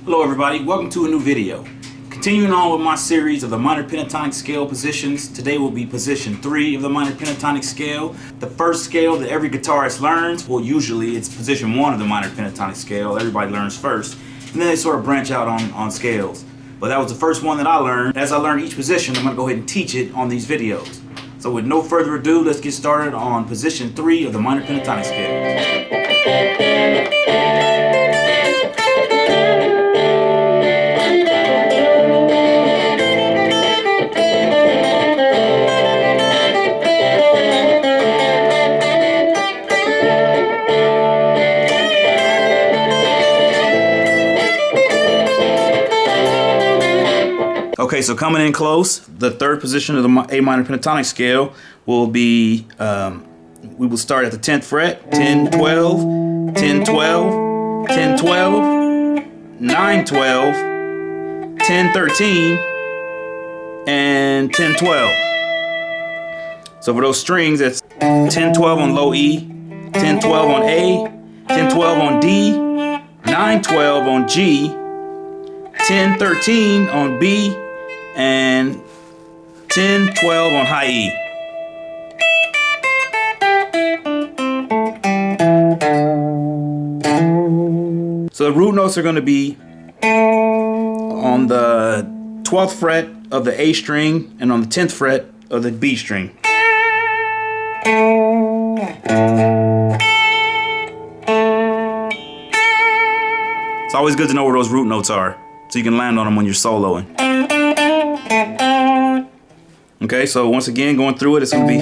Hello everybody, welcome to a new video. Continuing on with my series of the minor pentatonic scale positions, today will be position 3 of the minor pentatonic scale. The first scale that every guitarist learns, well usually it's position 1 of the minor pentatonic scale, everybody learns first, and then they sort of branch out on scales. But that was the first one that I learned. As I learn each position, I'm going to go ahead and teach it on these videos. So with no further ado, let's get started on position 3 of the minor pentatonic scale. Okay, so coming in close, the third position of the A minor pentatonic scale will be, we will start at the 10th fret, 10, 12, 10, 12, 10, 12, 9, 12, 10, 13, and 10, 12. So for those strings, that's 10, 12 on low E, 10, 12 on A, 10, 12 on D, 9, 12 on G, 10, 13 on B, and 10, 12 on high E. So the root notes are going to be on the 12th fret of the A string and on the 10th fret of the B string. It's always good to know where those root notes are so you can land on them when you're soloing. Okay, so once again, going through it, it's going to be...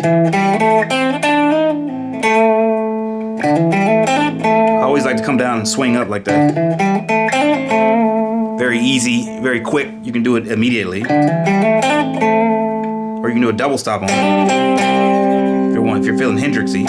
I always like to come down and swing up like that. Very easy, very quick. You can do it immediately. Or you can do a double stop on it if you're feeling Hendrixy.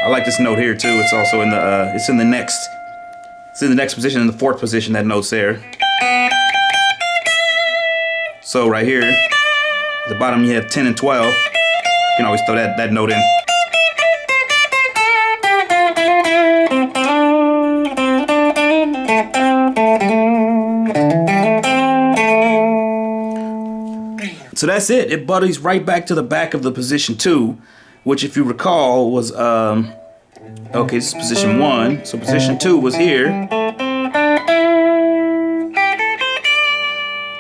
I like this note here too. It's also in the it's in the next position, in the 4th position. That note's there. So right here at the bottom you have 10 and 12. You can always throw that note in. So that's it. It buddies right back to the back of the position 2, which if you recall was okay, this is position 1, so position 2 was here, and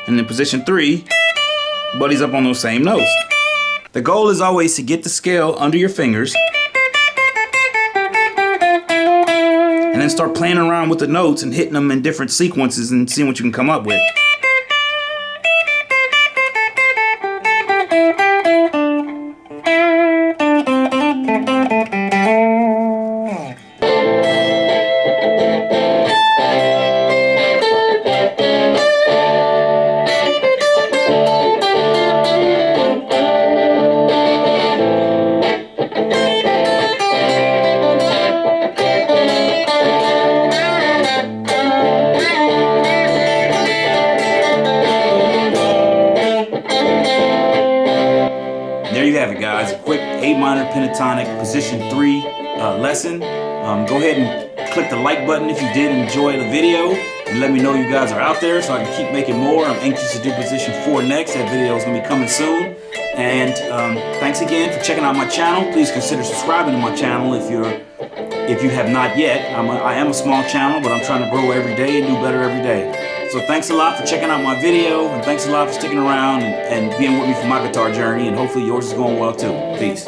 then position 3 buddies up on those same notes. The goal is always to get the scale under your fingers and then start playing around with the notes and hitting them in different sequences and seeing what you can come up with. There you have it, guys. A quick A minor pentatonic position 3 lesson. Go ahead and click the like button if you did enjoy the video, and let me know you guys are out there so I can keep making more. I'm anxious to do position 4 next. That video is going to be coming soon. And thanks again for checking out my channel. Please consider subscribing to my channel if you have not yet. I am a small channel, but I'm trying to grow every day and do better every day. So thanks a lot for checking out my video, and thanks a lot for sticking around and being with me for my guitar journey, and hopefully yours is going well too. Peace.